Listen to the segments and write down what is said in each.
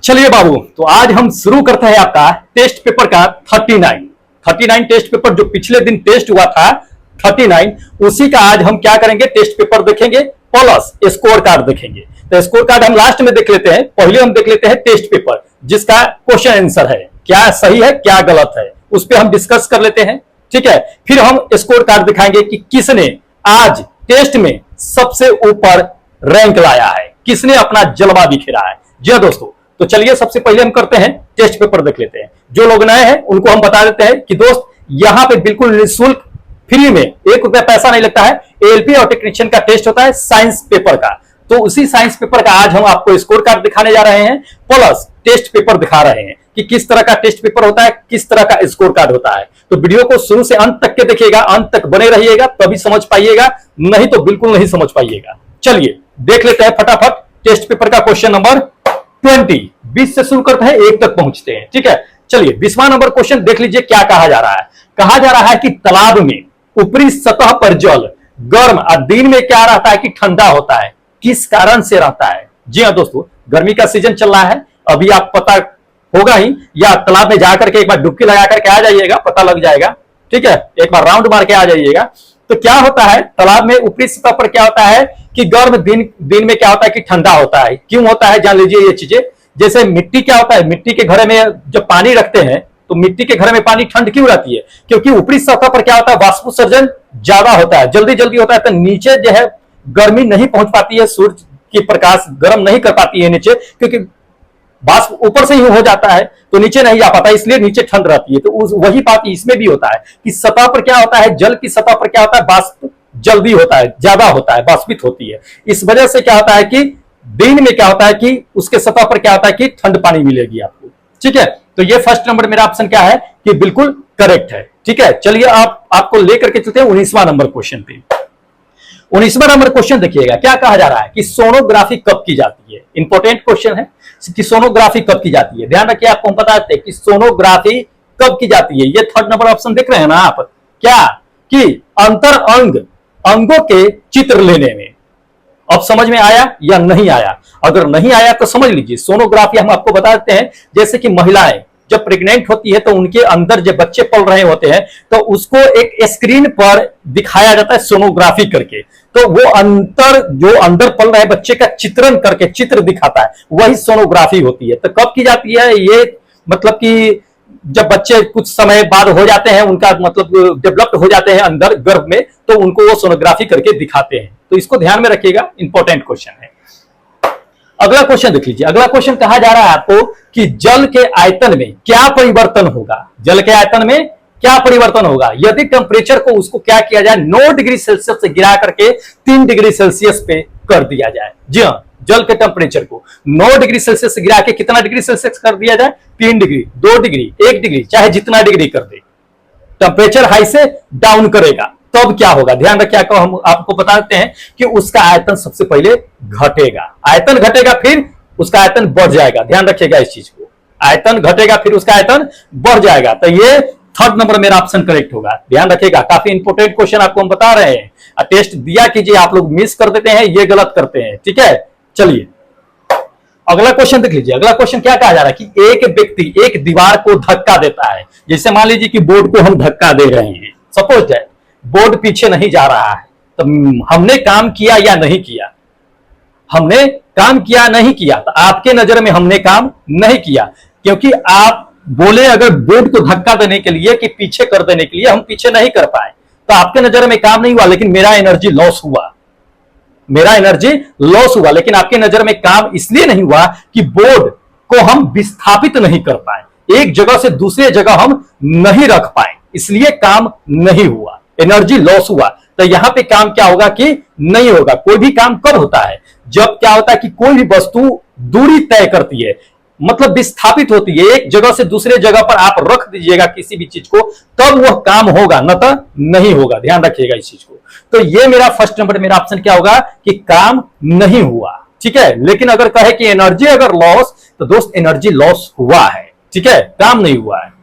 चलिए बाबू, तो आज हम शुरू करते हैं आपका टेस्ट पेपर का 39 टेस्ट पेपर जो पिछले दिन टेस्ट हुआ था 39, उसी का आज हम क्या करेंगे, टेस्ट पेपर देखेंगे प्लस स्कोर कार्ड देखेंगे। तो स्कोर कार्ड हम लास्ट में देख लेते हैं, पहले हम देख लेते हैं टेस्ट पेपर जिसका क्वेश्चन आंसर है, क्या सही है क्या गलत है, उस पर हम डिस्कस कर लेते हैं। ठीक है, फिर हम स्कोर कार्ड दिखाएंगे कि किसने आज टेस्ट में सबसे ऊपर रैंक लाया है, किसने अपना जलवा बिखेरा है। जी हाँ दोस्तों, तो चलिए सबसे पहले हम करते हैं टेस्ट पेपर देख लेते हैं। जो लोग नए हैं उनको हम बता देते हैं कि दोस्त यहां पे बिल्कुल निःशुल्क फ्री में ₹1 पैसा नहीं लगता है, एएलपी और टेक्नीशियन का टेस्ट होता है साइंस पेपर का। तो उसी साइंस पेपर का आज हम आपको स्कोर कार्ड दिखाने जा रहे हैं, प्लस टेस्ट पेपर दिखा रहे हैं कि किस तरह का टेस्ट पेपर होता है, किस तरह का स्कोर कार्ड होता है। तो वीडियो को शुरू से अंत तक के देखिएगा, अंत तक बने रहिएगा तभी समझ पाइएगा, नहीं तो बिल्कुल नहीं समझ पाइएगा। चलिए देख लेते हैं फटाफट टेस्ट पेपर का क्वेश्चन नंबर 20 से शुरू करते हैं 1 तक पहुंचते हैं। ठीक है, चलिए 20वां नंबर क्वेश्चन देख लीजिए क्या कहा जा रहा है। कहा जा रहा है कि तालाब में ऊपरी सतह पर जल गर्म और दिन में क्या रहता है कि ठंडा होता है, किस कारण से रहता है। जी हाँ दोस्तों, गर्मी का सीजन चल रहा है, अभी आप पता होगा ही, या तालाब में जाकर के एक बार डुबकी लगा करके आ जाइएगा, पता लग जाएगा। ठीक है, एक बार राउंड मार के आ जाइएगा। तो क्या होता है तालाब में ऊपरी सतह पर क्या होता है कि गर्म, दिन में क्या होता है कि ठंडा होता है। क्यों होता है जान लीजिए ये चीजें। जैसे मिट्टी क्या होता है, मिट्टी के घड़े में जब पानी रखते हैं तो मिट्टी के घड़े में पानी ठंड क्यों रहती है, क्योंकि ऊपरी सतह पर क्या होता है वाष्पोत्सर्जन ज्यादा होता है, जल्दी जल्दी होता है, तो नीचे जो है गर्मी नहीं पहुंच पाती है, सूर्य की प्रकाश गर्म नहीं कर पाती है नीचे, क्योंकि वाष्प ऊपर से ही हो जाता है तो नीचे नहीं जा पाता, इसलिए नीचे ठंड रहती है। तो वही बात इसमें भी होता है कि सतह पर क्या होता है, जल की सतह पर क्या होता है, वाष्प जल्दी होता है, ज्यादा होता है, वाष्पित होती है। इस वजह से क्या होता है कि दिन में क्या होता है कि उसके सतह पर क्या होता है कि ठंड पानी मिलेगी आपको। ठीक है, तो ये फर्स्ट नंबर मेरा ऑप्शन क्या है कि बिल्कुल करेक्ट है। ठीक है, चलिए आपको लेकर के चलते हैं 19वां नंबर क्वेश्चन पे। 19वां नंबर क्वेश्चन देखिएगा क्या कहा जा रहा है कि सोनोग्राफी कब की जाती है। इंपॉर्टेंट क्वेश्चन है कि सोनोग्राफी कब की जाती है। ध्यान रखिए, आपको बताते हैं कि सोनोग्राफी कब की जाती है। ये थर्ड नंबर ऑप्शन देख रहे हैं ना आप, क्या कि अंतर अंगों के चित्र लेने में। अब समझ में आया या नहीं आया? अगर नहीं आया तो समझ लीजिए, सोनोग्राफी हम आपको बता देते हैं, जैसे कि महिलाएं जब प्रेग्नेंट होती है तो उनके अंदर जब बच्चे पल रहे होते हैं तो उसको एक स्क्रीन पर दिखाया जाता है सोनोग्राफी करके। तो वो जो अंदर पल रहे बच्चे का चित्रण करके चित्र दिखाता है, वही सोनोग्राफी होती है। तो कब की जाती है ये, मतलब कि जब बच्चे कुछ समय बाद हो जाते हैं, उनका मतलब डेवलप्ड हो जाते हैं अंदर गर्भ में, तो उनको वो सोनोग्राफी करके दिखाते हैं। तो इसको ध्यान में रखिएगा, इंपॉर्टेंट क्वेश्चन है। अगला क्वेश्चन देख लीजिए। अगला क्वेश्चन कहा जा रहा है आपको कि जल के आयतन में क्या परिवर्तन होगा। जल के आयतन में क्या परिवर्तन होगा यदि टेम्परेचर को उसको क्या किया जाए, 9 डिग्री सेल्सियस से गिरा करके 3 डिग्री सेल्सियस पे कर दिया जाए। जी हाँ, जल के टेम्परेचर को 9 डिग्री सेल्सियस से गिरा के कितना डिग्री सेल्सियस कर दिया जाए, 3 डिग्री, 2 डिग्री, 1 डिग्री, चाहे जितना डिग्री कर दे, टेम्परेचर हाई से डाउन करेगा, तब क्या होगा। ध्यान रखिए, हम आपको बता देते हैं कि उसका आयतन सबसे पहले घटेगा। आयतन घटेगा फिर उसका आयतन बढ़ जाएगा। ध्यान रखिएगा इस चीज को, आयतन घटेगा फिर उसका आयतन बढ़ जाएगा। तो ये थर्ड नंबर मेरा ऑप्शन करेक्ट होगा। ध्यान रखिएगा, काफी इंपोर्टेंट क्वेश्चन आपको हम बता रहे हैं। टेस्ट दिया कीजिए, आप लोग मिस कर देते हैं, ये गलत करते हैं। ठीक है, चलिए अगला क्वेश्चन देख लीजिए। अगला क्वेश्चन क्या कहा जा रहा है कि एक व्यक्ति एक दीवार को धक्का देता है। जैसे मान लीजिए कि बोर्ड को हम धक्का दे रहे हैं, सपोज दैट बोर्ड पीछे नहीं जा रहा है, तो हमने काम किया या नहीं किया, हमने काम किया नहीं किया, तो आपके नजर में हमने काम नहीं किया, क्योंकि आप बोले अगर बोर्ड को धक्का देने के लिए कि पीछे कर देने के लिए, हम पीछे नहीं कर पाए, तो आपके नजर में काम नहीं हुआ, लेकिन मेरा एनर्जी लॉस हुआ, मेरा एनर्जी लॉस हुआ। लेकिन आपके नजर में काम इसलिए नहीं हुआ कि बोर्ड को हम विस्थापित नहीं कर पाए, एक जगह से दूसरे जगह हम नहीं रख पाए, इसलिए काम नहीं हुआ, एनर्जी लॉस हुआ। तो यहां पे काम क्या होगा कि नहीं होगा। कोई भी काम कब होता है, जब क्या होता है कि कोई भी वस्तु दूरी तय करती है, मतलब विस्थापित होती है, एक जगह से दूसरे जगह पर आप रख दीजिएगा किसी भी चीज को, तब वह काम होगा, न तो नहीं होगा। ध्यान रखिएगा इस चीज को। तो ये मेरा फर्स्ट नंबर मेरा ऑप्शन क्या होगा कि काम नहीं हुआ। ठीक है, लेकिन अगर कहे कि एनर्जी अगर लॉस, तो दोस्त एनर्जी लॉस हुआ है। ठीक है, काम नहीं हुआ है।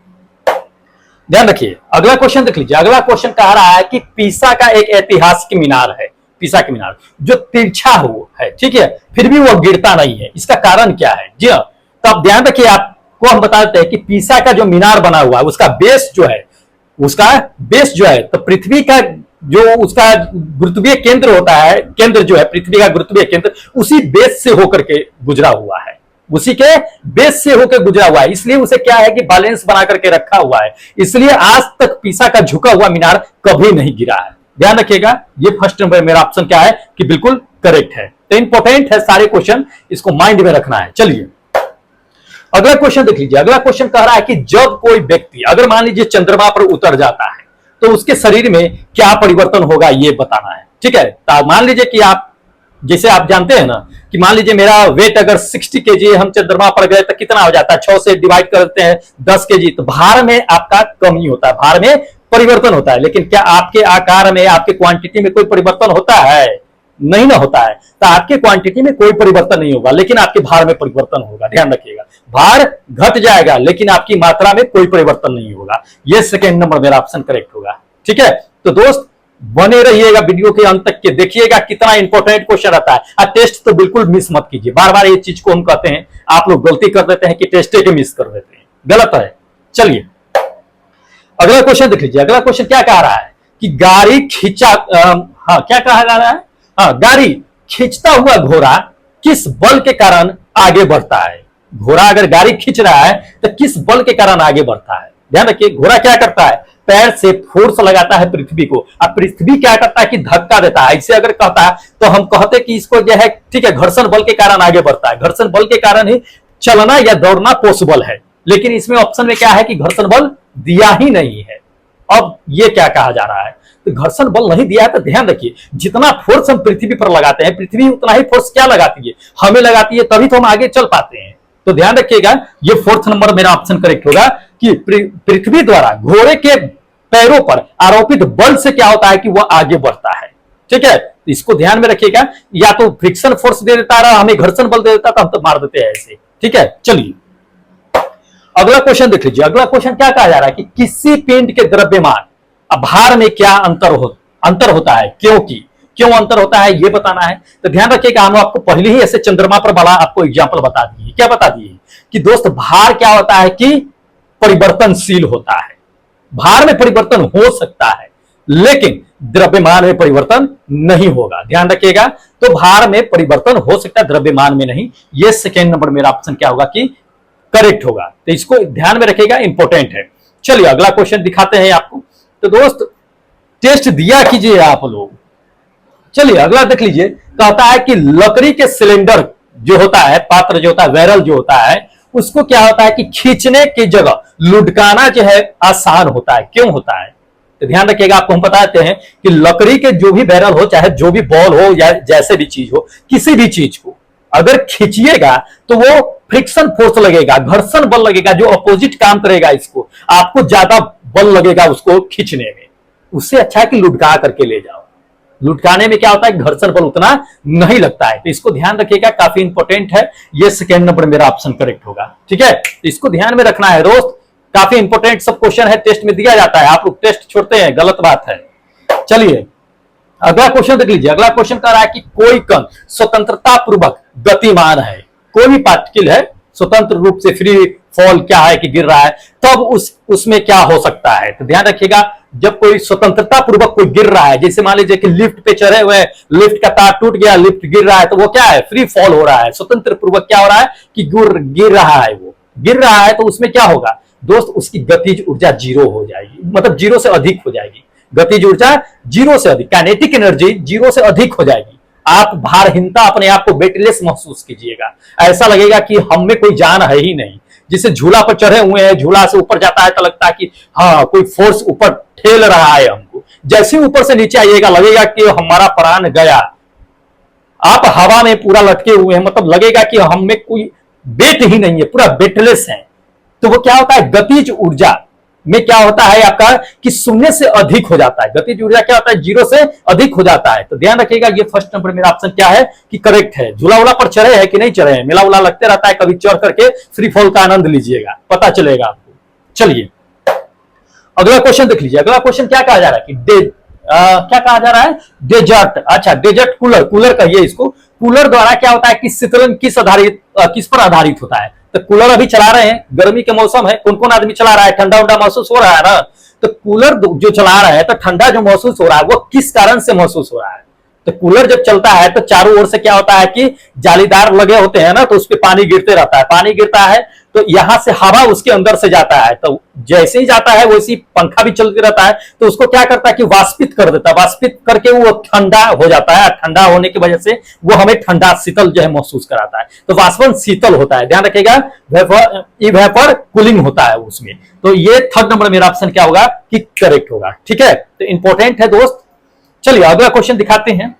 ध्यान रखिए, अगला क्वेश्चन देख लीजिए। अगला क्वेश्चन कह रहा है कि पीसा का एक ऐतिहासिक मीनार है, पीसा की मीनार जो तिरछा हो है, ठीक है, फिर भी वो गिरता नहीं है, इसका कारण क्या है। जी हाँ, तो आप ध्यान रखिए, आपको हम बताते हैं कि पीसा का जो मीनार बना हुआ है उसका बेस जो है, तो पृथ्वी का जो उसका गुरुत्वीय केंद्र होता है, केंद्र जो है पृथ्वी का गुरुत्वीय केंद्र, उसी बेस से होकर के गुजरा हुआ है, उसी के बेस से होकर गुजरा हुआ है। इसलिए उसे क्या है कि बैलेंस बना करके रखा हुआ है, इसलिए आज तक पीसा का झुका हुआ मीनार कभी नहीं गिरा है। ध्यान रखिएगा, ये फर्स्ट नंबर मेरा ऑप्शन क्या है कि बिल्कुल करेक्ट है। तो इंपॉर्टेंट है सारे क्वेश्चन, इसको माइंड में रखना है। चलिए अगला क्वेश्चन देख लीजिए। अगला क्वेश्चन कह रहा है कि जब कोई व्यक्ति अगर मान लीजिए चंद्रमा पर उतर जाता है तो उसके शरीर में क्या परिवर्तन होगा ये बताना है। ठीक है, तो मान लीजिए कि आप, जैसे आप जानते हैं ना कि मान लीजिए मेरा वेट अगर 60 केजी, हम चंद्रमा पर गए तो कितना हो जाता है, 6 से डिवाइड करते हैं 10 केजी, तो भार में आपका कमी होता है, भार में परिवर्तन होता है। लेकिन क्या आपके आकार में, आपके क्वांटिटी में कोई परिवर्तन होता है? नहीं ना होता है। तो आपके क्वांटिटी में कोई परिवर्तन नहीं होगा, लेकिन आपके भार में परिवर्तन होगा। ध्यान रखिएगा, भार घट जाएगा लेकिन आपकी मात्रा में कोई परिवर्तन नहीं होगा। यह सेकेंड नंबर मेरा ऑप्शन करेक्ट होगा। ठीक है, तो दोस्त बने रहिएगा, वीडियो के अंत तक के देखिएगा, कितना इंपॉर्टेंट क्वेश्चन रहता है। टेस्ट तो बिल्कुल मिस मत कीजिए। बार बार ये चीज को हम कहते हैं, आप लोग गलती कर देते हैं कि टेस्ट के मिस कर देते हैं, गलत है। चलिए अगला क्वेश्चन देख लीजिए। अगला क्वेश्चन क्या कह रहा है कि गाड़ी खींचा, क्या कहा जा रहा है, गाड़ी खींचता हुआ घोड़ा किस बल के कारण आगे बढ़ता है। घोड़ा अगर गाड़ी खींच रहा है तो किस बल के कारण आगे बढ़ता है। ध्यान रखिए, घोड़ा क्या करता है, पैर से फोर्स लगाता है पृथ्वी को, अब पृथ्वी क्या करता है कि धक्का देता है। ऐसे अगर कहता है तो हम कहते कि इसको जो है, ठीक है, घर्षण बल के कारण आगे बढ़ता है। घर्षण बल के कारण ही चलना या दौड़ना पॉसिबल है, लेकिन इसमें ऑप्शन में क्या है कि घर्षण बल दिया ही नहीं है। अब ये क्या कहा जा रहा है, तो घर्षण बल नहीं दिया है। तो ध्यान रखिए, जितना फोर्स हम पृथ्वी पर लगाते हैं, पृथ्वी उतना ही फोर्स क्या लगाती है, हमें लगाती है, तभी तो हम आगे चल पाते हैं। तो ध्यान रखिएगा, ये फोर्थ नंबर मेरा ऑप्शन करेक्ट होगा कि पृथ्वी द्वारा घोड़े के पैरों पर आरोपित बल से क्या होता है कि वह आगे बढ़ता है। ठीक है, तो इसको ध्यान में रखिएगा, या तो फ्रिक्शन फोर्स दे देता है, हमें घर्षण बल दे देता तो हम तो मार देते हैं ऐसे। ठीक है, चलिए अगला क्वेश्चन देख लीजिए। अगला क्वेश्चन क्या कहा जा रहा है कि किसी पिंड के द्रव्यमान भार में क्या अंतर होता है, क्यों अंतर होता है ये बताना है। तो ध्यान रखिएगा, हम आपको पहले ही ऐसे चंद्रमा पर वाला आपको एग्जांपल बता दिए। क्या बता दिए कि दोस्त भार क्या होता है कि परिवर्तनशील होता है। भार में परिवर्तन हो सकता है लेकिन द्रव्यमान में परिवर्तन नहीं होगा। ध्यान रखिएगा, तो भार में परिवर्तन हो सकता है, द्रव्यमान में नहीं। ये सेकेंड नंबर मेरा ऑप्शन क्या होगा कि करेक्ट होगा। तो इसको ध्यान में रखिएगा, इंपॉर्टेंट है। चलिए अगला क्वेश्चन दिखाते हैं आपको। तो दोस्त टेस्ट दिया कीजिए आप लोग। चलिए अगला देख लीजिए, कहता है कि लकड़ी के सिलेंडर जो होता है, पात्र जो होता है, बैरल जो होता है, उसको क्या होता है कि खींचने की जगह लुढ़काना जो है आसान होता है। क्यों होता है? तो ध्यान रखिएगा, आपको हम बताते हैं कि लकड़ी के जो भी बैरल हो, चाहे जो भी बॉल हो या जैसे भी चीज हो, किसी भी चीज को अगर खींचिएगा तो वो फ्रिक्शन फोर्स लगेगा, घर्षण बल लगेगा, जो अपोजिट काम करेगा इसको, आपको ज्यादा बल लगेगा उसको खींचने में। उससे अच्छा है कि लुढ़का करके ले जाओ। लुढ़काने में क्या होता है, घर्षण बल उतना नहीं लगता है। तो इसको ध्यान रखिएगा, काफी इंपॉर्टेंट है। ये सेकेंड नंबर मेरा ऑप्शन करेक्ट होगा। ठीक है, तो इसको ध्यान में रखना है दोस्त, काफी इंपॉर्टेंट सब क्वेश्चन है, टेस्ट में दिया जाता है। आप लोग टेस्ट छोड़ते हैं, गलत बात है। चलिए अगला क्वेश्चन देख लीजिए। अगला क्वेश्चन कह रहा है कि कोई कण स्वतंत्रता पूर्वक गतिमान है, कोई भी पार्टिकल है स्वतंत्र रूप से फ्री फॉल क्या है कि गिर रहा है, तब उसमें क्या हो सकता है। तो ध्यान रखिएगा, जब कोई स्वतंत्रता पूर्वक कोई गिर रहा है, जैसे मान लीजिए कि लिफ्ट पे चढ़े हुए, लिफ्ट का तार टूट गया, लिफ्ट गिर रहा है, तो वो क्या है, फ्री फॉल हो रहा है। स्वतंत्र पूर्वक क्या हो रहा है कि गिर रहा है, वो गिर रहा है, तो उसमें क्या होगा दोस्त, उसकी गतिज ऊर्जा जीरो हो जाएगी, मतलब जीरो से अधिक हो जाएगी। गतिज ऊर्जा जीरो से अधिक, काइनेटिक एनर्जी जीरो से अधिक हो जाएगी। आप भारहीनता, अपने आप को वेटलेस महसूस कीजिएगा, ऐसा लगेगा कि हम में कोई जान है ही नहीं। जिसे झूला पर चढ़े हुए हैं, झूला से ऊपर जाता है तो लगता है कि हाँ कोई फोर्स ऊपर ठेल रहा है हमको, जैसे ऊपर से नीचे आइएगा लगेगा कि हमारा प्राण गया। आप हवा में पूरा लटके हुए हैं, मतलब लगेगा कि हम में कोई वेट ही नहीं है, पूरा वेटलेस है। तो वो क्या होता है, गतिज ऊर्जा में क्या होता है आपका कि शून्य से अधिक हो जाता है। गतिज ऊर्जा क्या होता है, जीरो से अधिक हो जाता है। तो ध्यान रखिएगा, ये फर्स्ट नंबर मेरा ऑप्शन क्या है कि करेक्ट है। झूला उला पर चढ़े हैं कि नहीं चढ़े हैं, मेला उला लगते रहता है, कभी चढ़ करके फ्री फॉल का आनंद लीजिएगा, पता चलेगा आपको। चलिए अगला क्वेश्चन देख लीजिए। अगला क्वेश्चन क्या कहा जा रहा है कि क्या कहा जा रहा है, डेजर्ट। अच्छा, डेजर्ट कूलर, कूलर कहिए इसको, कूलर द्वारा क्या होता है कि शीतलन किस पर आधारित होता है? तो कूलर अभी चला रहे हैं, गर्मी के मौसम है, कौन कौन आदमी चला रहा है? ठंडा उंडा महसूस हो रहा है ना, तो कूलर जो चला रहा है तो ठंडा जो महसूस हो रहा है वो किस कारण से महसूस हो रहा है? तो कूलर जब चलता है तो चारों ओर से क्या होता है कि जालीदार लगे होते हैं ना, तो उस पर पानी गिरते रहता है, पानी गिरता है तो यहां से हवा उसके अंदर से जाता है, तो जैसे ही जाता है वैसे ही पंखा भी चलते रहता है, तो उसको क्या करता है कि वाष्पित कर देता है, वाष्पित करके वो ठंडा हो जाता है, ठंडा होने की वजह से वो हमें ठंडा शीतल जो है महसूस कराता है, तो वाष्पन शीतल होता है, ध्यान रखिएगा, वेपर कूलिंग होता है उसमें। तो ये थर्ड नंबर मेरा ऑप्शन क्या होगा कि करेक्ट होगा, ठीक है, तो इंपॉर्टेंट है दोस्त। चलिए अगला क्वेश्चन दिखाते हैं।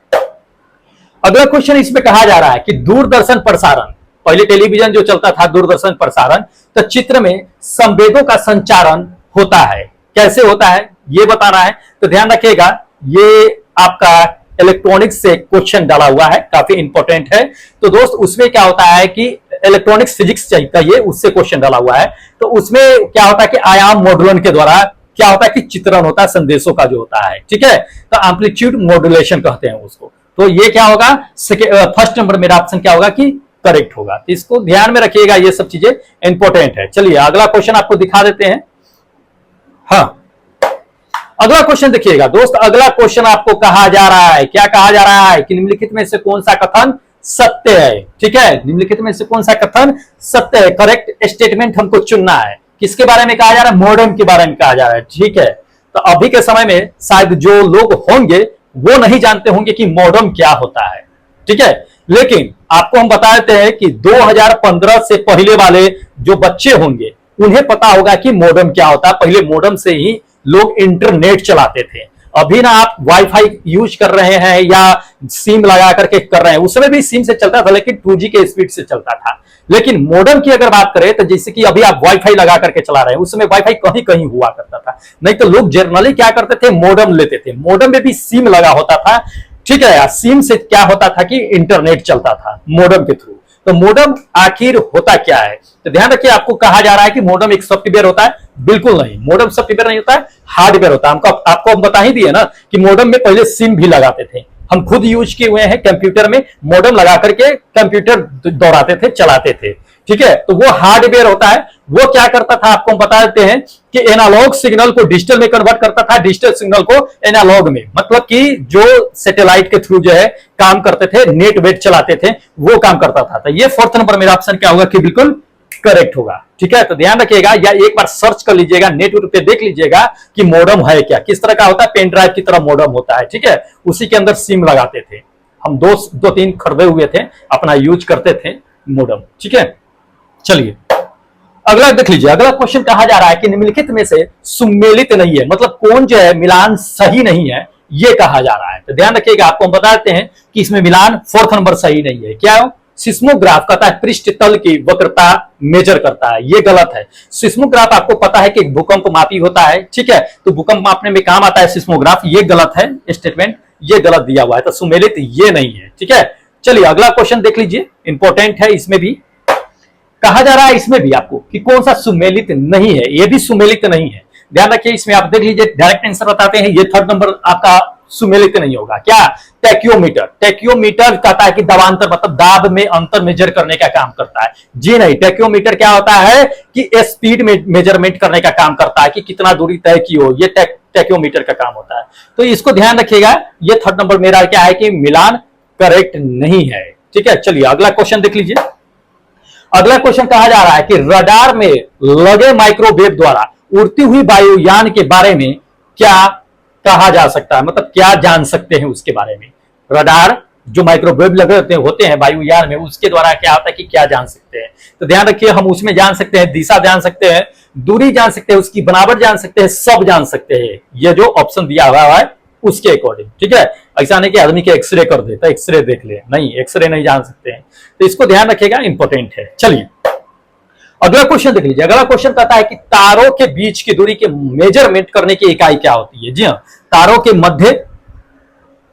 अगला क्वेश्चन इसमें कहा जा रहा है कि दूरदर्शन प्रसारण, पहले टेलीविजन जो चलता था दूरदर्शन प्रसारण, तो चित्र में संवेदों का संचारण होता है, कैसे होता है ये बता रहा है, तो ध्यान रखिएगा ये आपका इलेक्ट्रॉनिक्स से क्वेश्चन डाला हुआ है, काफी इंपॉर्टेंट है। तो दोस्त उसमें क्या होता है कि इलेक्ट्रॉनिक्स फिजिक्स चाहिए, उससे क्वेश्चन डाला हुआ है, तो उसमें क्या होता है कि आयाम मॉड्यूलन के द्वारा क्या होता है कि चित्रण होता है संदेशों का जो होता है, ठीक है, तो एम्पलीट्यूड मॉड्यूलेशन कहते हैं उसको। तो ये क्या होगा, फर्स्ट नंबर मेरा ऑप्शन क्या होगा कि करेक्ट होगा, तो इसको ध्यान में रखिएगा, ये सब चीजें इंपॉर्टेंट है। चलिए अगला क्वेश्चन आपको दिखा देते हैं। हाँ, अगला क्वेश्चन देखिएगा दोस्त, अगला क्वेश्चन आपको कहा जा रहा है, क्या कहा जा रहा है कि निम्नलिखित में से कौन सा कथन सत्य है, ठीक है, निम्नलिखित में से कौन सा कथन सत्य है, करेक्ट स्टेटमेंट हमको चुनना है। किसके बारे में कहा जा रहा है? मॉडर्न के बारे में कहा जा रहा है, ठीक है। तो अभी के समय में शायद जो लोग होंगे वो नहीं जानते होंगे कि मॉडर्न क्या होता है, ठीक है, लेकिन आपको हम बता देते हैं कि 2015 से पहले वाले जो बच्चे होंगे उन्हें पता होगा कि मॉडर्न क्या होता है। पहले मॉडर्न से ही लोग इंटरनेट चलाते थे, अभी ना आप वाईफाई यूज कर रहे हैं या सिम लगा करके कर रहे हैं, उस समय भी सिम से चलता था लेकिन 2G के स्पीड से चलता था। लेकिन मॉडर्न की अगर बात करें तो जैसे कि अभी आप वाईफाई लगा करके चला रहे हैं, उस समय वाईफाई कहीं कहीं हुआ करता था, नहीं तो लोग जनरली क्या करते थे, मॉडर्न लेते थे, मॉडर्न में भी सिम लगा होता था, ठीक है, सिम से क्या होता था कि इंटरनेट चलता था मॉडर्न के थ्रू। तो मॉडर्न आखिर होता क्या है, तो ध्यान रखिए, आपको कहा जा रहा है कि मॉडर्न एक सॉफ्टवेयर होता है, बिल्कुल नहीं, मॉडर्न सॉफ्टवेयर नहीं होता है, हार्डवेयर होता है। आपको हम बता ही दिए ना कि मॉडर्न में पहले सिम भी लगाते थे, हम खुद यूज किए हुए हैं कंप्यूटर में, मॉडर्न लगा करके कंप्यूटर दौड़ाते थे, चलाते थे, ठीक है, तो वो हार्डवेयर होता है। वो क्या करता था आपको हम बता देते हैं कि एनालॉग सिग्नल को डिजिटल में कन्वर्ट करता था, डिजिटल सिग्नल को एनालॉग में, मतलब कि जो सैटेलाइट के थ्रू जो है काम करते थे, नेट वेट चलाते थे, वो काम करता था। तो ये फोर्थ नंबर मेरा ऑप्शन क्या होगा कि बिल्कुल करेक्ट होगा, ठीक है, तो ध्यान रखिएगा, या एक बार सर्च कर लीजिएगा, नेट पे देख लीजिएगा कि मॉडर्न है क्या, किस तरह का होता है, पेन ड्राइव की तरह मॉडर्न होता है, ठीक है, उसी के अंदर सिम लगाते थे हम, दो तीन खरीदे हुए थे, अपना यूज करते थे मॉडर्न, ठीक है। चलिए अगला देख लीजिए, अगला क्वेश्चन कहा जा रहा है कि निम्नलिखित में से सुमेलित नहीं है, मतलब कौन जो है मिलान सही नहीं है, ये कहा जा रहा है। तो ध्यान रखिएगा, आपको हम बता देते हैं कि इसमें मिलान फोर्थ नंबर सही नहीं है। क्या सिस्मोग्राफ कहता है पृष्ठ तल की वक्रता मेजर करता है, ये गलत है। सिस्मोग्राफ आपको पता है कि भूकंप मापी होता है, ठीक है, तो भूकंप मापने में काम आता है सिस्मोग्राफ, ये गलत है स्टेटमेंट, ये गलत दिया हुआ है, तो सुमेलित ये नहीं है, ठीक है। चलिए अगला क्वेश्चन देख लीजिए, इंपॉर्टेंट है, इसमें भी कहा जा रहा है, इसमें भी आपको कि कौन सा सुमेलित नहीं है, ये भी सुमेलित नहीं है। ध्यान रखिए, इसमें आप देख लीजिए, डायरेक्ट आंसर बताते हैं, ये थर्ड नंबर आपका सुमेलित नहीं होगा। क्या? टैक्योमीटर। टैक्योमीटर कहता है कि दबांतर, मतलब दाब में अंतर मेजर करने का काम करता है। जी नहीं, टैक्योमीटर क्या होता है कि स्पीड में मेजरमेंट करने का काम करता है, कि कितना दूरी तय की हो, ये टैक्योमीटर का काम होता है। तो इसको ध्यान रखिएगा, ये थर्ड नंबर मेरा क्या है कि मिलान करेक्ट नहीं है, ठीक है। चलिए अगला क्वेश्चन देख लीजिए। अगला क्वेश्चन कहा जा रहा है कि रडार में लगे माइक्रोवेव द्वारा उड़ती हुई वायुयान के बारे में क्या कहा जा सकता है, मतलब क्या जान सकते हैं उसके बारे में। रडार जो माइक्रोवेव लगे होते हैं वायुयान में, उसके द्वारा क्या होता है कि क्या जान सकते हैं। तो ध्यान रखिए, हम उसमें जान सकते हैं दिशा जान सकते हैं, दूरी जान सकते हैं, उसकी बनावट जान सकते हैं, सब जान सकते हैं, ये जो ऑप्शन दिया हुआ है उसके अकॉर्डिंग, ठीक है। ऐसा नहीं कि आदमी के एक्सरे कर दे तो एक्सरे देख ले, नहीं, एक्सरे नहीं जान सकते हैं, तो इसको ध्यान रखिएगा, इंपॉर्टेंट है। चलिए अगला क्वेश्चन देख लीजिए। अगला क्वेश्चन कहता है कि तारों के बीच की दूरी के मेजरमेंट करने की इकाई क्या होती है। जी हाँ, तारों के मध्य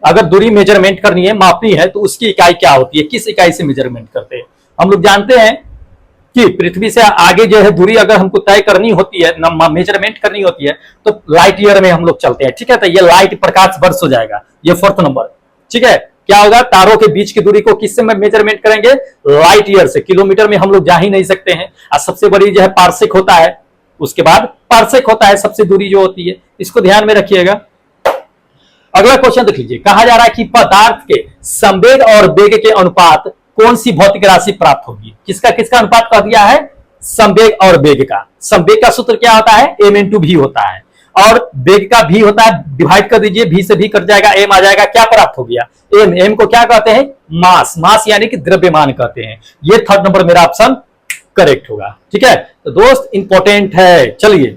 अगर दूरी मेजरमेंट करनी है, मापनी है, तो उसकी इकाई क्या होती है, किस इकाई से मेजरमेंट करते हैं। हम लोग जानते हैं कि पृथ्वी से आगे जो है दूरी अगर हमको तय करनी होती है, मेजरमेंट करनी होती है, तो लाइट ईयर में हम लोग चलते हैं, ठीक है। तो ये लाइट प्रकाश वर्ष हो जाएगा, ये फोर्थ नंबर, ठीक है। क्या होगा, तारों के बीच की दूरी को किससे मेजरमेंट करेंगे, लाइट ईयर से। किलोमीटर में हम लोग जा ही नहीं सकते हैं। और सबसे बड़ी जो है पारसेक होता है, उसके बाद पारसेक होता है सबसे दूरी जो होती है, इसको ध्यान में रखिएगा। अगला क्वेश्चन देख लीजिए, कहा जा रहा है कि पदार्थ के संवेग और वेग के अनुपात कौन सी भौतिक राशि प्राप्त होगी। किसका किसका अनुपात कह दिया है, संवेग और वेग का। संवेग का सूत्र क्या होता है, m इंटू भी होता है, और वेग का भी होता है, डिवाइड कर दीजिए, भी से भी कट जाएगा, m आ जाएगा, क्या प्राप्त हो गया, m को क्या कहते हैं, मास। मास यानी कि द्रव्यमान कहते हैं। ये थर्ड नंबर मेरा ऑप्शन करेक्ट होगा। ठीक है, तो दोस्त इंपॉर्टेंट है। चलिए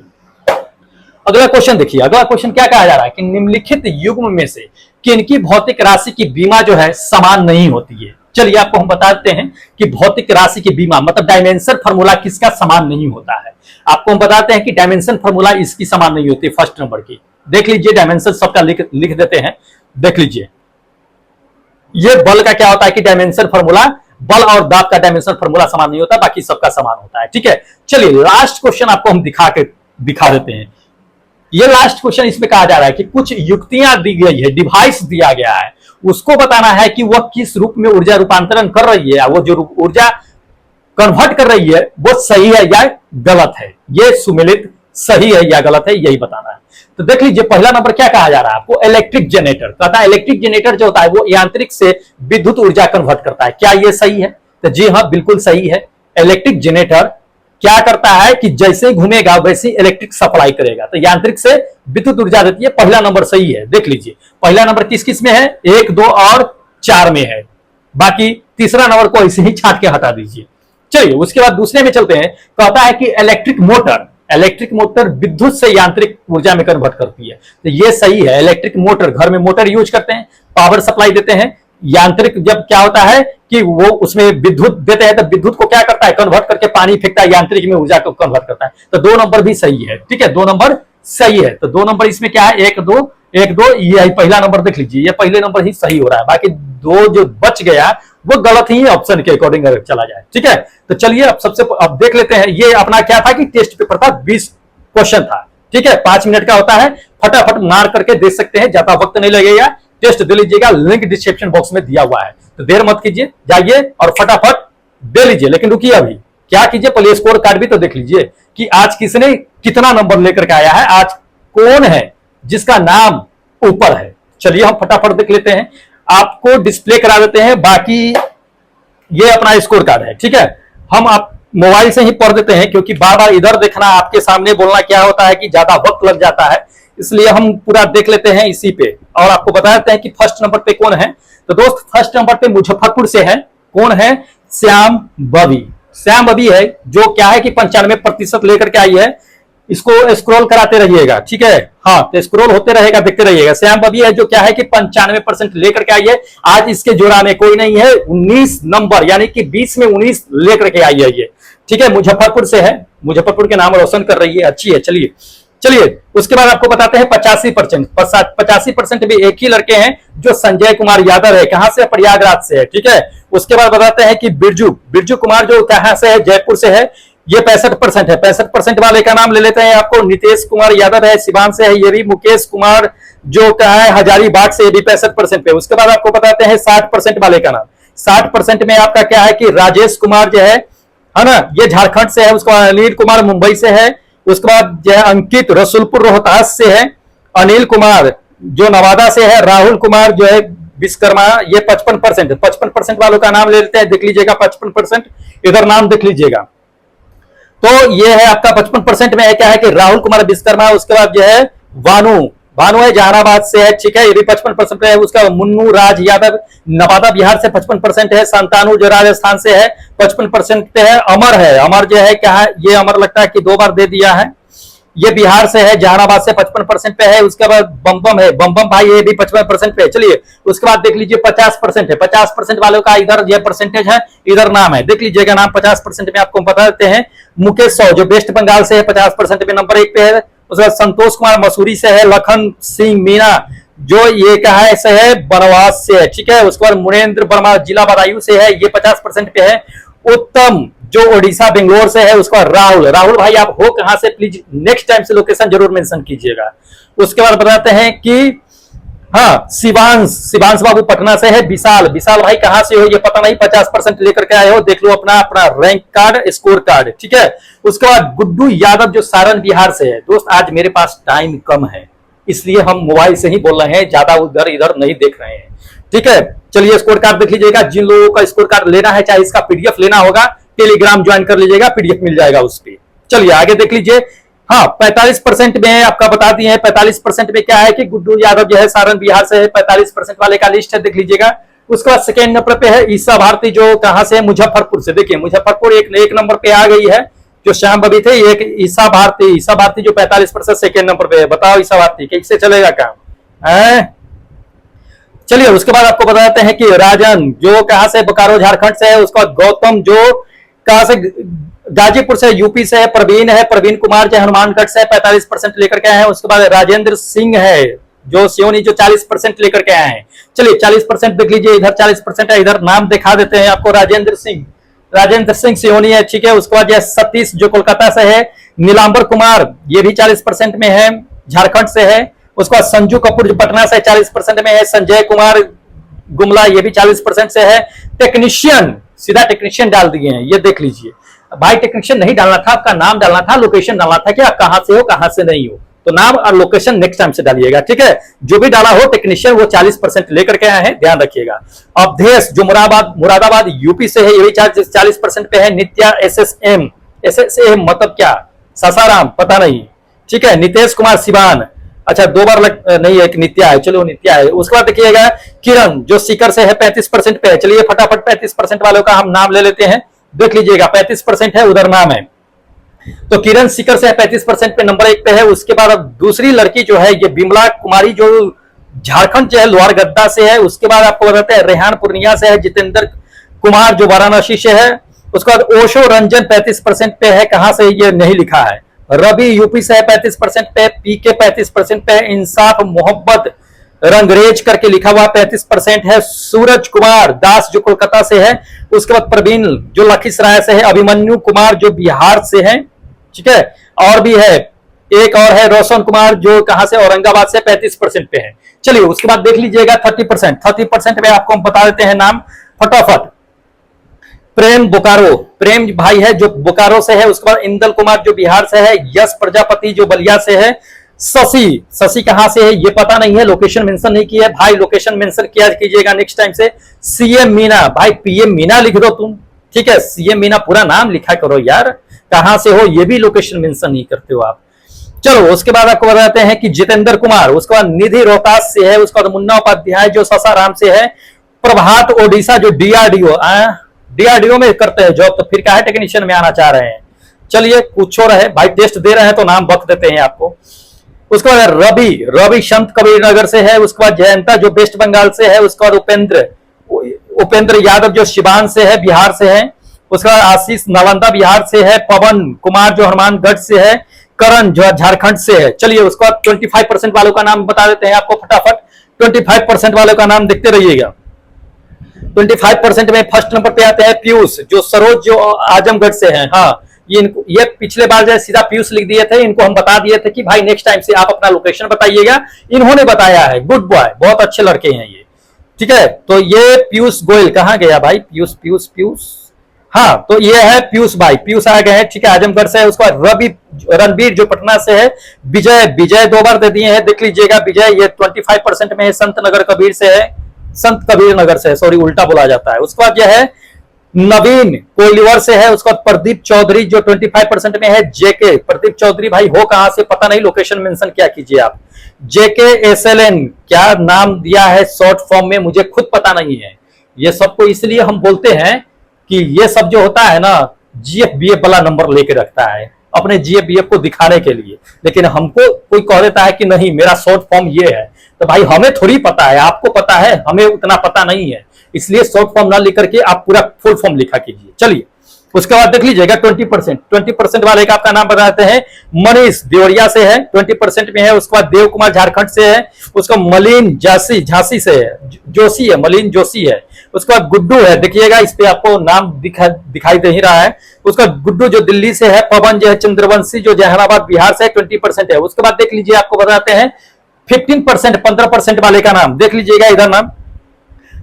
अगला क्वेश्चन देखिए। अगला क्वेश्चन क्या कहा जा रहा है कि निम्नलिखित युग्म में से किनकी भौतिक राशि की बीमा जो है समान नहीं होती है। चलिए आपको हम बताते हैं कि भौतिक राशि की बीमा मतलब डायमेंशन फार्मूला किसका समान नहीं होता है। आपको हम बताते हैं कि डायमेंशन फार्मूला इसकी समान नहीं होती, फर्स्ट नंबर की। देख लीजिए, डायमेंशन सबका लिख देते हैं, देख लीजिए। ये बल का क्या होता है कि डायमेंशन फार्मूला, बल और दाब का डायमेंशन फार्मूला समान नहीं होता, बाकी सबका समान होता है। ठीक है, चलिए लास्ट क्वेश्चन आपको हम दिखा देते हैं। ये लास्ट क्वेश्चन, इसमें कहा जा रहा है कि कुछ युक्तियां दी गई है, डिवाइस दिया गया है, उसको बताना है कि वह किस रूप में ऊर्जा रूपांतरण कर रही है, वो जो ऊर्जा कन्वर्ट कर रही है वो सही है या गलत है, ये सुमेलित सही है या गलत है, यही बताना है। तो देख लीजिए, पहला नंबर क्या कहा जा रहा है आपको, इलेक्ट्रिक जनरेटर। कहता है इलेक्ट्रिक जनरेटर जो होता है वो यांत्रिक से विद्युत ऊर्जा कन्वर्ट करता है। क्या ये सही है, तो जी हाँ बिल्कुल सही है। इलेक्ट्रिक जनरेटर क्या करता है कि जैसे ही घूमेगा वैसे ही इलेक्ट्रिक सप्लाई करेगा, तो यांत्रिक से विद्युत ऊर्जा देती है। पहला नंबर सही है। देख लीजिए पहला नंबर किस किस में है, 1, 2 और 4 में है, बाकी तीसरा नंबर को ऐसे ही छांट के हटा दीजिए। चलिए उसके बाद दूसरे में चलते हैं। कहता है कि इलेक्ट्रिक मोटर विद्युत से यांत्रिक ऊर्जा में कन्वर्ट करती है, तो ये सही है। इलेक्ट्रिक मोटर, घर में मोटर यूज करते हैं, पावर सप्लाई देते हैं। यांत्रिक जब क्या होता है कि वो उसमें विद्युत देते हैं, तो विद्युत को क्या करता है, कन्वर्ट करके पानी फेंकता है, यांत्रिक में ऊर्जा को कन्वर्ट करता है। तो 2 नंबर भी सही है। ठीक है, 2 नंबर सही है। तो 2 नंबर इसमें क्या है, 1, 2, 1, 2, ये पहला नंबर देख लीजिए, ये पहले नंबर ही सही हो रहा है, बाकी 2 जो बच गया वो गलत ही ऑप्शन के अकॉर्डिंग अगर चला जाए। ठीक है, तो चलिए अब देख लेते हैं। ये अपना क्या था कि टेस्ट पेपर था, 20 क्वेश्चन था। ठीक है, 5 मिनट का होता है, फटाफट मार करके दे सकते हैं, ज्यादा वक्त नहीं लगेगा। टेस्ट दे लीजिएगा, लिंक डिस्क्रिप्शन बॉक्स में दिया हुआ है, तो देर मत कीजिए, जाइए और फटाफट दे लीजिए। लेकिन रुकिए, अभी क्या कीजिए, पहले स्कोर कार्ड भी तो देख लीजिए कि आज किसने कितना नंबर लेकर के आया है, आज कौन है जिसका नाम ऊपर है। चलिए हम फटाफट देख लेते हैं, आपको डिस्प्ले करा देते हैं। बाकी ये अपना स्कोर कार्ड है। ठीक है, हम आप मोबाइल से ही पढ़ देते हैं, क्योंकि बार बार इधर देखना, आपके सामने बोलना क्या होता है कि ज्यादा वक्त लग जाता है, इसलिए हम पूरा देख लेते हैं इसी पे। और आपको बता देते हैं कि फर्स्ट नंबर पे कौन है। तो दोस्त फर्स्ट नंबर पे मुजफ्फरपुर से है, कौन है, श्याम बबी है, जो क्या है कि 95% लेकर के आई है। इसको स्क्रॉल कराते रहिएगा। ठीक है, हाँ तो स्क्रॉल होते रहेगा, देखते रहिएगा। श्याम बबी है जो क्या है कि 95% लेकर के आई है। आज इसके जोड़ा में कोई नहीं है, 19 नंबर यानी कि 20 में 19 लेकर के आई है ये। ठीक है, मुजफ्फरपुर से है, मुजफ्फरपुर के नाम रोशन कर रही है, अच्छी है। चलिए उसके बाद आपको बताते हैं 85% भी एक ही लड़के हैं जो संजय कुमार यादव है, कहां से, प्रयागराज से है। ठीक है, उसके बाद बताते हैं कि बिरजू कुमार जो कहां से है, जयपुर से है, ये 65% है। 65% वाले का नाम ले लेते हैं आपको, नितेश कुमार यादव है, सिवान से है, ये भी मुकेश कुमार जो कहा है हजारीबाग से, ये भी 65% पे। उसके बाद आपको बताते हैं 60% वाले का नाम। 60% में आपका क्या है कि राजेश कुमार जो है ना, ये झारखंड से है। उसके बाद अनिल कुमार मुंबई से है। उसके बाद जो है अंकित रसुलपुर रोहतास से है, अनिल कुमार जो नवादा से है, राहुल कुमार जो है विश्वकर्मा, ये 55% वालों का नाम ले लेते हैं, देख लीजिएगा 55%, इधर नाम देख लीजिएगा। तो ये है आपका 55% में है, क्या है कि राहुल कुमार विश्वकर्मा। उसके बाद जो है भानु है, जहानाबाद से है। ठीक है, ये भी 55% पे है। उसका मुन्नू राज यादव नवादा बिहार से 55% है। संतानु जो राजस्थान से है 55% पे है। अमर जो है क्या है, ये अमर लगता है कि 2 बार दे दिया है, ये बिहार से है, जहानाबाद से 55% पे है। उसके बाद बम है, बम भाई, ये भी 55% पे है। चलिए उसके बाद देख लीजिए 50% है। 50% वालों का इधर ये परसेंटेज है, इधर नाम है, देख लीजिएगा नाम। 50% में आपको बता देते हैं मुकेश साव जो वेस्ट बंगाल से है, 50% में नंबर 1 पे है। उसके बाद संतोष कुमार मसूरी से है। लखन सिंह मीना जो ये कहा है बनवास से है। ठीक है, उसके बाद मुनेन्द्र वर्मा जिला बदायूं से है, ये 50% पे है। उत्तम जो ओडिशा बेंगलोर से है। उसका राहुल भाई आप हो कहां से, प्लीज नेक्स्ट टाइम से लोकेशन जरूर मेंशन कीजिएगा। उसके बाद बताते हैं कि हाँ, शिवांश शिवांश बाबू पटना से है। विशाल विशाल भाई कहां से हो ये पता नहीं, 50% लेकर के आए हो, देख लो अपना अपना रैंक कार्ड, स्कोर कार्ड, ठीक है। उसके बाद गुड्डू यादव जो सारण बिहार से है। दोस्त आज मेरे पास टाइम कम है, इसलिए हम मोबाइल से ही बोल रहे हैं, ज्यादा उधर इधर नहीं देख रहे हैं, ठीक है। चलिए स्कोर कार्ड देख लीजिएगा। जिन लोगों का स्कोर कार्ड लेना है, चाहे इसका पीडीएफ लेना होगा, टेलीग्राम ज्वाइन कर लीजिएगा, पीडीएफ मिल जाएगा उस पर। चलिए आगे देख लीजिए। हाँ, 45% में आपका बता दिए हैं। 45% में क्या है कि गुड्डू यादव जो है सारण बिहार से है, 45% वाले का लिस्ट है, देख लीजिएगा। उसके बाद सेकेंड नंबर पे है ईसा भारती, जो कहां से है, मुजफ्फरपुर से। देखिए मुजफ्फरपुर एक नंबर पे आ गई है, जो श्याम बबी थे। एक ईसा भारती जो 45% सेकेंड नंबर पे है। बताओ ईसा भारती कैसे चलेगा काम है। चलिए उसके बाद आपको बताते हैं कि राजन जो कहां से, बोकारो झारखंड से है। उसके बाद गौतम जो कहां से, गाजीपुर से, यूपी से है। प्रवीण कुमार जो हनुमानगढ़ से 45% लेकर के आए हैं। उसके बाद राजेंद्र सिंह है जो सियोनी, जो 40% लेकर के आए हैं। चलिए 40% देख लीजिए, इधर 40% है, इधर नाम दिखा देते हैं आपको। राजेंद्र सिंह सियोनी है, ठीक है। उसके बाद यह सतीश जो कोलकाता से है। नीलांबर कुमार ये भी 40% में है, झारखंड से है। उसके बाद संजू कपूर जो पटना से 40% में है। संजय कुमार गुमला ये भी 40% से है। टेक्नीशियन, सीधा टेक्नीशियन डाल दिए हैं, ये देख लीजिए भाई। टेक्नीशियन नहीं डालना था, आपका नाम डालना था, लोकेशन डालना था कि आप कहां से हो कहां से नहीं हो। तो नाम और लोकेशन नेक्स्ट टाइम से डालिएगा, ठीक है। जो भी डाला हो टेक्नीशियन, वो 40% लेकर के आए हैं, ध्यान रखिएगा। अवधेश जो मुरादाबाद यूपी से है, ये भी 40% पे है। नित्या एसएसएम मतलब क्या, सासाराम पता नहीं, ठीक है। नितेश कुमार सिवान, अच्छा 2 बार नहीं है, एक नित्या है, चलो नित्या है। उसके बाद देखिएगा किरण जो सीकर से है, 35% पे है। चलिए फटाफट 35% वालों का हम नाम ले लेते हैं, देख लीजिएगा। 35% है, उधर नाम है। तो किरण सीकर से 35% पे, नंबर 1 पे है। उसके बाद अब दूसरी लड़की जो है ये बिमला कुमारी जो झारखंड से है, लोहारगद्दा से है। उसके बाद आपको बताते हैं रेहान पूर्णिया से है। जितेंद्र कुमार जो वाराणसी से है। उसके बाद ओशो रंजन 35% पे है, कहां से ये नहीं लिखा है। रवि यूपी से है 35% पे। पीके 35% पे। इंसाफ मोहब्बत रंगरेज करके लिखा हुआ 35% है। सूरज कुमार दास जो कोलकाता से है। उसके बाद प्रवीण जो लखीसराय से है। अभिमन्यु कुमार जो बिहार से है, ठीक है। और भी है एक और है रोशन कुमार जो कहां से, औरंगाबाद से 35% पे है। चलिए उसके बाद देख लीजिएगा 30% में आपको हम बता देते हैं नाम फटाफट। प्रेम बोकारो, प्रेम भाई है जो बोकारो से है। उसके बाद इंदल कुमार जो बिहार से है। यश प्रजापति जो बलिया से है। शशि कहां से है ये पता नहीं है, लोकेशन मेंशन नहीं किया है भाई, लोकेशन मेंशन किया कीजिएगा नेक्स्ट टाइम से। सीएम मीना भाई, पीएम मीना लिख दो तुम, ठीक है। सीएम मीना पूरा नाम लिखा करो यार, कहां से हो ये भी लोकेशन मेंशन नहीं करते हो आप। चलो उसके बाद आपको बताते हैं कि जितेंद्र कुमार, उसके बाद निधि रोहतास से है। उसके बाद मुन्ना उपाध्याय जो सासाराम से है। प्रभात ओडिशा जो डीआरडीओ में करते हैं जॉब, तो फिर क्या है टेक्नीशियन में आना चाह रहे हैं। चलिए कुछ हो रहे भाई, टेस्ट दे रहे हैं तो नाम बक देते हैं आपको। उसके बाद रवि संत कबीर नगर से है। उसके बाद जयंता जो वेस्ट बंगाल से है। उसके बाद उपेंद्र यादव जो सिवान से है, बिहार से है। उसके बाद आशीष नालंदा बिहार से है। पवन कुमार जो हनुमानगढ़ से है। करण जो झारखंड से है। चलिए उसके बाद 25% वालों का नाम बता देते हैं आपको फटाफट। 25% वालों का नाम देखते रहिएगा। 25% में फर्स्ट नंबर पे आते हैं पीयूष जो सरोज जो आजमगढ़ से हैं। हाँ, ये पिछले बार जो सीधा पीयूष लिख दिए थे, इनको हम बता दिए थे कि भाई नेक्स्ट टाइम से आप अपना लोकेशन बताइएगा। इन्होंने बताया है, गुड बॉय, बहुत अच्छे लड़के हैं ये, ठीक है। तो ये पीयूष गोयल कहाँ गया भाई, पीयूष हाँ, तो ये है पीयूष भाई, पीयूष आ गए हैं, ठीक है, आजमगढ़ से है। उसके बाद रणबीर जो पटना से है। विजय 2 बार दे दिए हैं, देख लीजिएगा। विजय ये 25% में है, संत कबीर नगर से, सॉरी उल्टा बोला जाता है। उसके बाद यह है नवीन कोलिवर से है। उसके बाद प्रदीप चौधरी जो 25% में है। जेके प्रदीप चौधरी भाई हो कहां से पता नहीं, लोकेशन मेंशन क्या कीजिए आप। जेके एसएलएन क्या नाम दिया है शॉर्ट फॉर्म में, मुझे खुद पता नहीं है। ये सबको इसलिए हम बोलते हैं कि ये सब जो होता है ना, जीएफ वाला नंबर लेके रखता है अपने जीएफ को दिखाने के लिए, लेकिन हमको कोई कह देता है कि नहीं मेरा शॉर्ट फॉर्म ये है, तो भाई हमें थोड़ी पता है, आपको पता है, हमें उतना पता नहीं है, इसलिए शॉर्ट फॉर्म ना लिख करके आप पूरा फुल फॉर्म लिखा कीजिए। चलिए उसके बाद देख लीजिएगा 20% वाले का आपका नाम बताते हैं। मनीष देवरिया से है, 20% में है। उसके बाद देव कुमार झारखंड से है। उसका मलिन झांसी से है, जोशी है, मलिन जोशी है। उसके बाद गुड्डू है, देखिएगा इस पे आपको नाम दिखाई दे ही रहा है। उसका गुड्डू जो दिल्ली से है। पवन जो है चंद्रवंशी जो जहानाबाद बिहार से 20% है। उसके बाद देख लीजिए आपको बताते हैं 15%, 15% वाले का नाम देख लीजिएगा, इधर नाम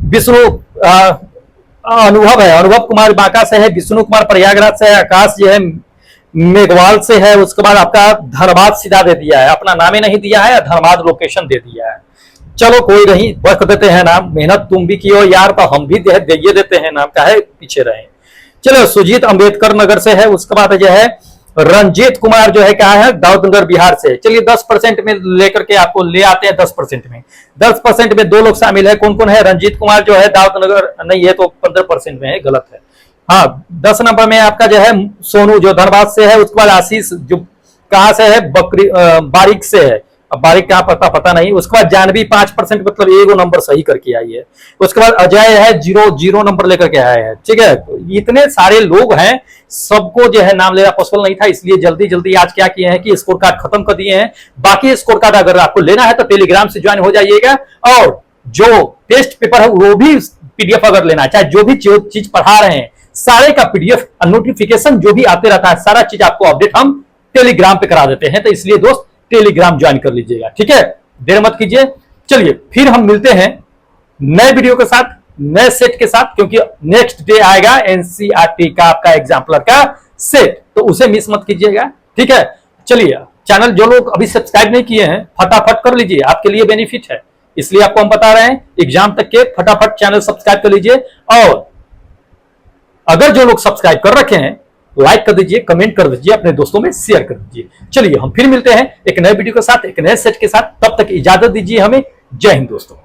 विष्णु अनुभव है, अनुभव कुमार बांका से है, विष्णु कुमार प्रयागराज से है, आकाश जो है मेघवाल से है, उसके बाद आपका धनबाद सीधा दे दिया है, अपना नाम ही नहीं दिया है, धनबाद लोकेशन दे दिया है। चलो कोई नहीं, रख देते हैं नाम, मेहनत तुम भी कियो यार तो हम भी दे देते हैं नाम, काहे पीछे रहे। चलो सुजीत अंबेडकर नगर से है, उसके बाद जो है रंजीत कुमार जो है क्या है दाऊदनगर बिहार से। चलिए 10% में लेकर के आपको ले आते हैं, 10% में 10% में 2 लोग शामिल है, कौन कौन है? रंजीत कुमार जो है दाऊदनगर, नहीं ये तो 15% में है, गलत है। हाँ 10 नंबर में आपका जो है सोनू जो धनबाद से है, उसके बाद आशीष जो कहां से है बारिक से है, अब बारिक कहां पता नहीं। उसके बाद जानवी 5% मतलब एगो नंबर सही करके आई है। उसके बाद अजय है 0 नंबर लेकर के आए हैं, ठीक है। तो इतने सारे लोग हैं, सबको जो है नाम लेना पॉसिबल नहीं था, इसलिए जल्दी जल्दी आज क्या किए हैं कि स्कोर कार्ड खत्म कर दिए हैं। बाकी स्कोर कार्ड अगर आपको लेना है तो टेलीग्राम से ज्वाइन हो जाइएगा, और जो टेस्ट पेपर है वो भी पीडीएफ अगर लेना है, चाहे जो भी चीज पढ़ा रहे हैं सारे का पीडीएफ नोटिफिकेशन जो भी आते रहता है, सारा चीज आपको अपडेट हम टेलीग्राम पे करा देते हैं। तो इसलिए दोस्त टेलीग्राम ज्वाइन कर लीजिएगा, ठीक है, देर मत कीजिए। चलिए फिर हम मिलते हैं नए वीडियो के साथ, नए सेट के साथ, क्योंकि नेक्स्ट डे आएगा एनसीईआरटी का आपका एग्जाम्पलर का सेट, तो उसे मिस मत कीजिएगा, ठीक है। चलिए चैनल जो लोग अभी सब्सक्राइब नहीं किए हैं फटाफट कर लीजिए, आपके लिए बेनिफिट है, इसलिए आपको हम बता रहे हैं एग्जाम तक के फटाफट चैनल सब्सक्राइब कर लीजिए। और अगर जो लोग सब्सक्राइब कर रखे हैं लाइक कर दीजिए, कमेंट कर दीजिए, अपने दोस्तों में शेयर कर दीजिए। चलिए हम फिर मिलते हैं एक नए वीडियो के साथ, एक नए सेट के साथ, तब तक इजाजत दीजिए हमें। जय हिंद दोस्तों।